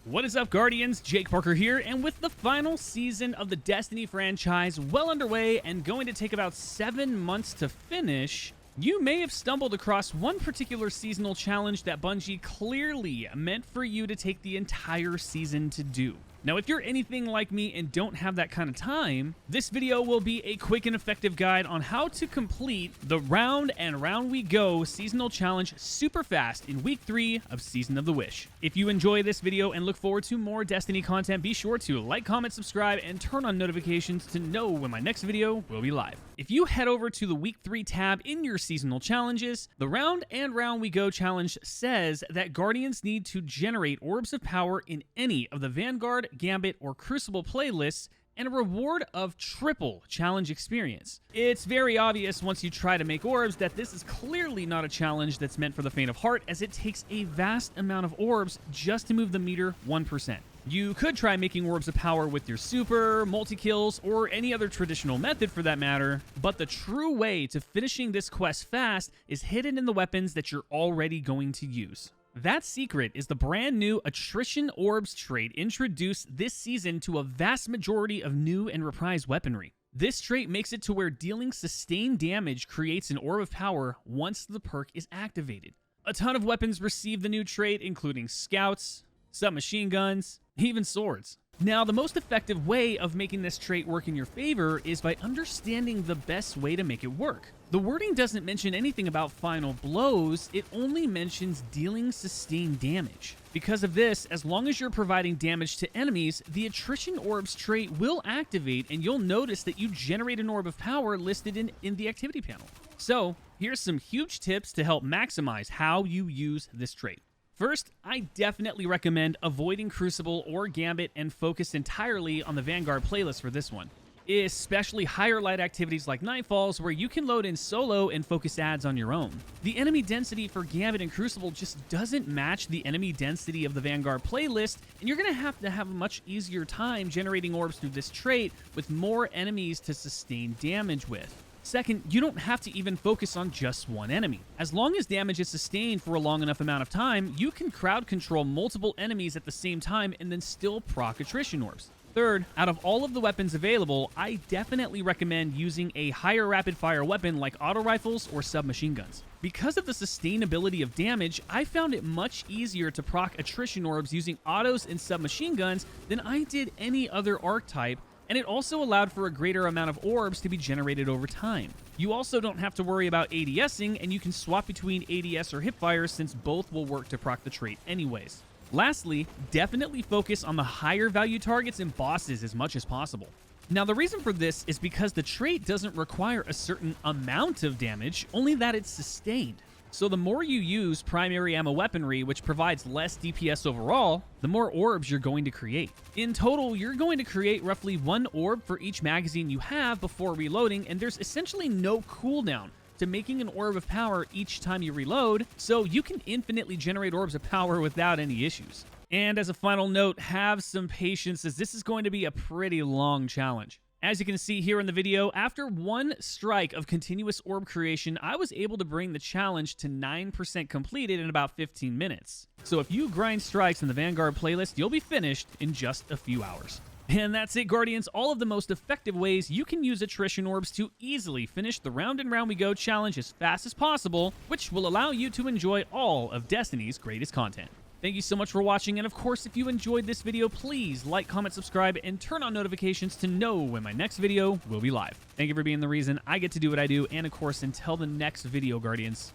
What is up, Guardians? Jake Parker here, and with the final season of the Destiny franchise well underway and going to take about 7 months to finish, you may have stumbled across one particular seasonal challenge that Bungie clearly meant for you to take the entire season to do. Now, if you're anything like me and don't have that kind of time, this video will be a quick and effective guide on how to complete the Round and Round We Go seasonal challenge super fast in week 3 of Season of the Wish. If you enjoy this video and look forward to more Destiny content, be sure to like, comment, subscribe, and turn on notifications to know when my next video will be live. If you head over to the week 3 tab in your seasonal challenges, the Round and Round We Go challenge says that Guardians need to generate orbs of power in any of the Vanguard, Gambit, or Crucible playlists and a reward of triple challenge experience. It's very obvious once you try to make orbs that this is clearly not a challenge that's meant for the faint of heart, as it takes a vast amount of orbs just to move the meter 1%. You could try making orbs of power with your super, multi-kills, or any other traditional method for that matter, but the true way to finishing this quest fast is hidden in the weapons that you're already going to use. That secret is the brand new Attrition Orbs trait introduced this season to a vast majority of new and reprised weaponry. This trait makes it to where dealing sustained damage creates an orb of power once the perk is activated. A ton of weapons receive the new trait, including scouts, submachine guns, even swords. Now, the most effective way of making this trait work in your favor is by understanding the best way to make it work. The wording doesn't mention anything about final blows, it only mentions dealing sustained damage. Because of this, as long as you're providing damage to enemies, the Attrition Orbs trait will activate, and you'll notice that you generate an orb of power listed in the activity panel. So, here's some huge tips to help maximize how you use this trait. First, I definitely recommend avoiding Crucible or Gambit and focus entirely on the Vanguard playlist for this one, especially higher light activities like Nightfalls, where you can load in solo and focus ads on your own. The enemy density for Gambit and Crucible just doesn't match the enemy density of the Vanguard playlist, and you're going to have a much easier time generating orbs through this trait with more enemies to sustain damage with. Second, you don't have to even focus on just one enemy. As long as damage is sustained for a long enough amount of time, you can crowd control multiple enemies at the same time and then still proc Attrition Orbs. Third, out of all of the weapons available, I definitely recommend using a higher rapid fire weapon like auto rifles or submachine guns. Because of the sustainability of damage, I found it much easier to proc Attrition Orbs using autos and submachine guns than I did any other archetype, and it also allowed for a greater amount of orbs to be generated over time. You also don't have to worry about ADSing, and you can swap between ADS or hipfire since both will work to proc the trait anyways. Lastly, definitely focus on the higher value targets and bosses as much as possible. Now, the reason for this is because the trait doesn't require a certain amount of damage, only that it's sustained. So the more you use primary ammo weaponry, which provides less DPS overall, the more orbs you're going to create. In total, you're going to create roughly 1 orb for each magazine you have before reloading, and there's essentially no cooldown to making an orb of power each time you reload, so you can infinitely generate orbs of power without any issues. And as a final note, have some patience, as this is going to be a pretty long challenge. As you can see here in the video, after 1 strike of continuous orb creation, I was able to bring the challenge to 9% completed in about 15 minutes. So if you grind strikes in the Vanguard playlist, you'll be finished in just a few hours. And that's it, Guardians, all of the most effective ways you can use Attrition Orbs to easily finish the Round and Round We Go challenge as fast as possible, which will allow you to enjoy all of Destiny's greatest content. Thank you so much for watching, and of course, if you enjoyed this video, please like, comment, subscribe, and turn on notifications to know when my next video will be live. Thank you for being the reason I get to do what I do, and of course, until the next video, Guardians,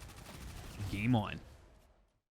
game on.